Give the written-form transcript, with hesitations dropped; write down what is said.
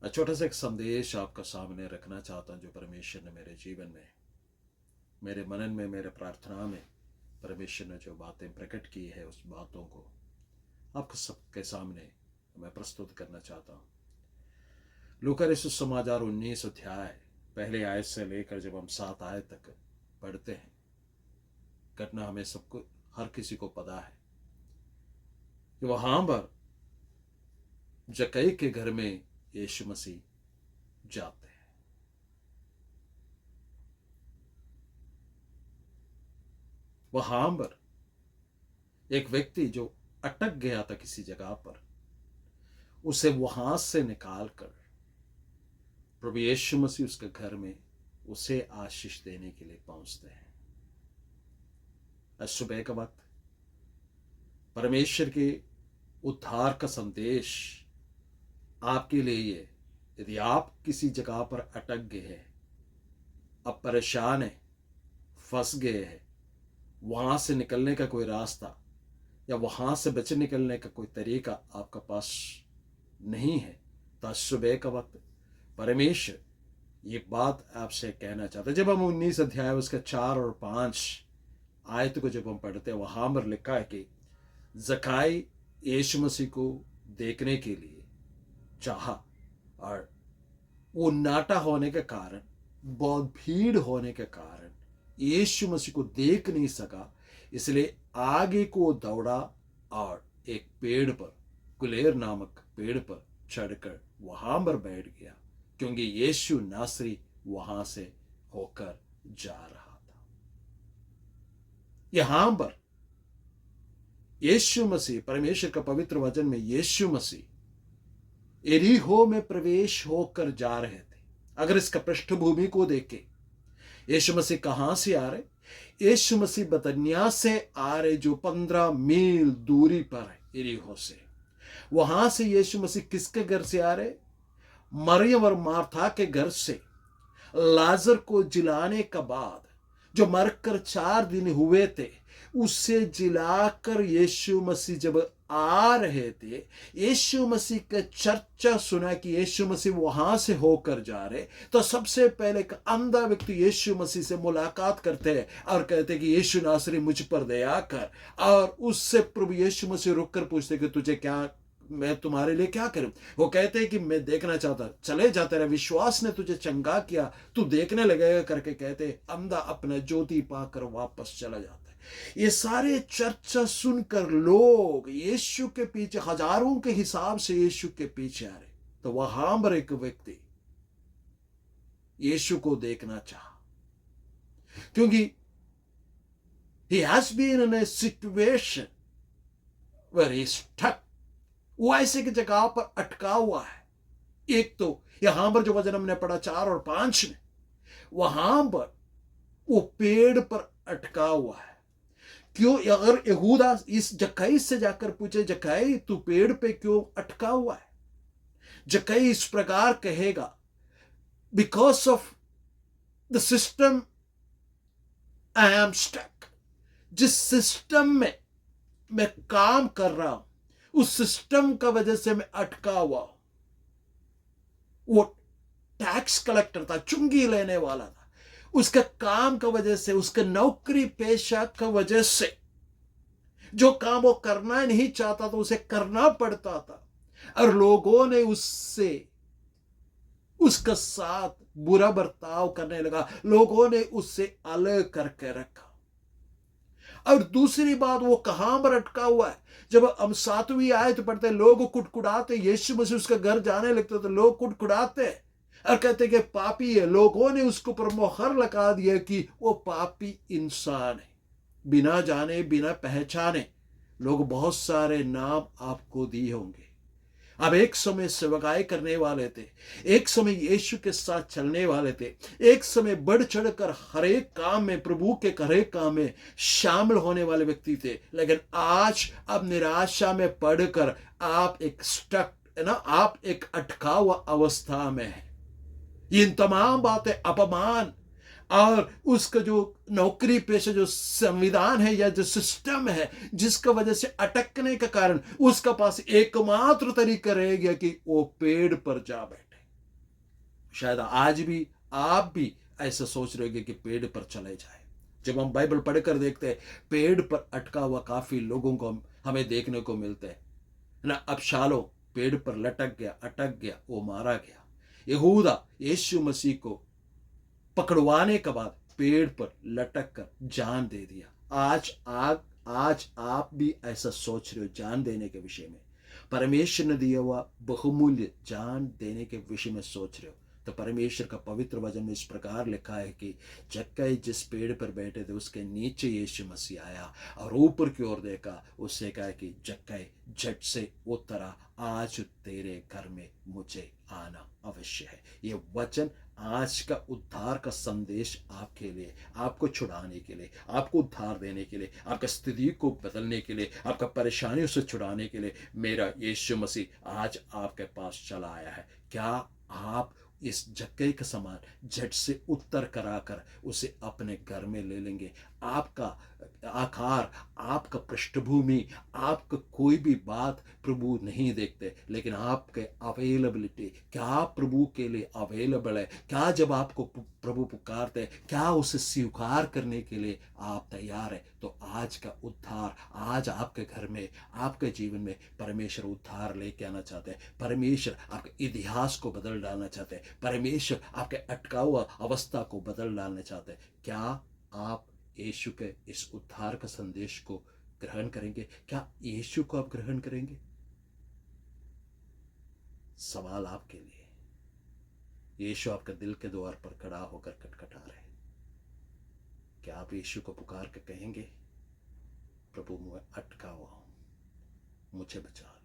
छोटा सा एक संदेश आपका सामने रखना चाहता हूँ जो परमेश्वर ने मेरे जीवन में, मेरे मनन में, मेरे प्रार्थना में परमेश्वर ने जो बातें प्रकट की है उस बातों को आपके सबके सामने मैं प्रस्तुत करना चाहता हूँ। लूका रचित सुसमाचार 19 अध्याय पहले आयत से लेकर जब हम 7 आयत तक पढ़ते हैं, घटना हमें सबको, हर किसी को पता है कि वहां पर जक्कई के घर में यीशु मसीह जाते हैं। वहां पर एक व्यक्ति जो अटक गया था किसी जगह पर, उसे वहां से निकालकर प्रभु यीशु मसीह उसके घर में उसे आशीष देने के लिए पहुंचते हैं। आज सुबह का वक्त परमेश्वर के उद्धार का संदेश आपके लिए है। यदि आप किसी जगह पर अटक गए हैं, अब परेशान है, फंस गए हैं, वहां से निकलने का कोई रास्ता या वहां से बच निकलने का कोई तरीका आपका पास नहीं है, तो आज सुबह का वक्त परमेश्वर ये बात आपसे कहना चाहता है। जब हम 19 अध्याय उसका 4 और 5 आयत को जब हम पढ़ते हैं, वहां पर लिखा है कि जक्कई यीशु मसीह को देखने के लिए चाहा और वो नाटा होने के कारण, बहुत भीड़ होने के कारण यीशु मसीह को देख नहीं सका, इसलिए आगे को दौड़ा और एक पेड़ पर, कुलेर नामक पेड़ पर चढ़कर वहां पर बैठ गया, क्योंकि यीशु नासरी वहां से होकर जा रहा था। यहां पर यीशु मसीह, परमेश्वर का पवित्र वचन में यीशु मसीह यरीहो में प्रवेश होकर जा रहे थे। अगर इसका पृष्ठभूमि को देखें, यीशु मसीह कहां से आ रहे? यीशु मसीह बतनिया से आ रहे, जो 15 मील दूरी पर है यरीहो से। वहां से यीशु मसीह किसके घर से आ रहे? मरियम और मार्था के घर से। लाजर को जिलाने के बाद, जो मरकर 4 दिन हुए थे, उससे जिलाकर यीशु मसीह जब आ रहे थे, यीशु मसीह का चर्चा सुना कि यीशु मसीह वहां से होकर जा रहे, तो सबसे पहले एक अंधा व्यक्ति यीशु मसीह से मुलाकात करते हैं और कहते कि यीशु नासरी मुझ पर दया कर, और उससे प्रभु यीशु मसीह रुककर पूछते कि तुझे क्या, मैं तुम्हारे लिए क्या करूं? वो कहते हैं कि मैं देखना चाहता, चले जा, तेरा विश्वास ने तुझे चंगा किया, तू देखने लगेगा करके कहते, अंधा अपना ज्योति पाकर वापस चला जाता है। ये सारे चर्चा सुनकर लोग यीशु के पीछे, हजारों के हिसाब से यीशु के पीछे आ रहे, तो वहां पर एक व्यक्ति यीशु को देखना चाहा, क्योंकि he has been in a situation where he is stuck। वो ऐसे की जगह पर अटका हुआ है। एक तो यहां पर जो वचन हमने पढ़ा 4 और 5 में, वहां पर वो पेड़ पर अटका हुआ है। क्यों? अगर यहूदा इस जक्कई से जाकर पूछे, जक्कई तू पेड़ पे क्यों अटका हुआ है? जक्कई इस प्रकार कहेगा, because of the system I am stuck. जिस सिस्टम में मैं काम कर रहा हूं, उस सिस्टम का वजह से मैं अटका हुआ हूं। वो टैक्स कलेक्टर था, चुंगी लेने वाला था, उसका काम का वजह से, उसका नौकरी पेशा का वजह से, जो काम वो करना नहीं चाहता था उसे करना पड़ता था, और लोगों ने उससे, उसका साथ बुरा बर्ताव करने लगा, लोगों ने उससे अलग करके रखा। और दूसरी बात, वो कहां पर अटका हुआ है? जब हम 7वीं आयत पढ़ते, लोग कुटकुटाते, यीशु मसीह उसका घर जाने लगते तो लोग कुटकुटाते और कहते कि पापी है। लोगों ने उसके ऊपर मोहर लगा दिया कि वो पापी इंसान है। बिना जाने, बिना पहचाने लोग बहुत सारे नाम आपको दिए होंगे। अब एक समय सेवकाई करने वाले थे, एक समय यीशु के साथ चलने वाले थे, एक समय बढ़ चढ़कर हर एक काम में, प्रभु के हर एक काम में शामिल होने वाले व्यक्ति थे, लेकिन आज अब निराशा में पड़कर आप एक स्टक है ना, आप एक अटका हुआ अवस्था में है। इन तमाम बातें, अपमान और उसका जो नौकरी पेशा, जो संविधान है या जो सिस्टम है, जिसका वजह से अटकने के कारण उसका पास एकमात्र तरीका रह गया कि वो पेड़ पर जा बैठे। शायद आज भी आप भी ऐसा सोच रहे होंगे कि पेड़ पर चले जाए। जब हम बाइबल पढ़कर देखते हैं, पेड़ पर अटका हुआ काफी लोगों को हमें देखने को मिलते हैं ना। अबशालोम पेड़ पर लटक गया, अटक गया, वो मारा गया। यहूदा यीशु मसीह को पकड़वाने के बाद पेड़ पर लटक कर जान दे दिया। आज आप भी ऐसा सोच रहे हो जान देने के विषय में, परमेश्वर ने दिया हुआ बहुमूल्य जान देने के विषय में सोच रहे हो, तो परमेश्वर का पवित्र वचन में इस प्रकार लिखा है कि जक्कई जिस पेड़ पर बैठे थे उसके नीचे यीशु मसीह आया और ऊपर की ओर देखा, उससे कहा कि जक्कई झट से उतरा, आज तेरे घर में मुझे आना अवश्य है। ये वचन आज का उद्धार का संदेश आपके लिए, आपको छुड़ाने के लिए, आपको उद्धार देने के लिए, आपका स्थिति को बदलने के लिए, आपका परेशानियों से छुड़ाने के लिए मेरा यीशु मसीह आज आपके पास चला आया है। क्या आप इस जक्कई के समान झट से उत्तर कराकर उसे अपने घर में ले लेंगे? आपका आकार, आपका पृष्ठभूमि, आपका कोई भी बात प्रभु नहीं देखते, लेकिन आपके अवेलेबिलिटी, क्या आप प्रभु के लिए अवेलेबल है? क्या जब आपको प्रभु पुकारते, क्या उसे स्वीकार करने के लिए आप तैयार है? तो आज का उद्धार, आज आपके घर में, आपके जीवन में परमेश्वर उद्धार लेके आना चाहते हैं। परमेश्वर आपके इतिहास को बदल डालना चाहते हैं। परमेश्वर आपके अटका हुआ अवस्था को बदल डालना चाहते हैं। क्या आप यीशु के इस उद्धार का संदेश को ग्रहण करेंगे? क्या यीशु को आप ग्रहण करेंगे? सवाल आपके लिए। यीशु आपके दिल के द्वार पर खड़ा होकर खटखटा रहे। क्या आप यीशु को पुकार के कहेंगे, प्रभु मैं अटका हुआ हूं, मुझे बचा लो।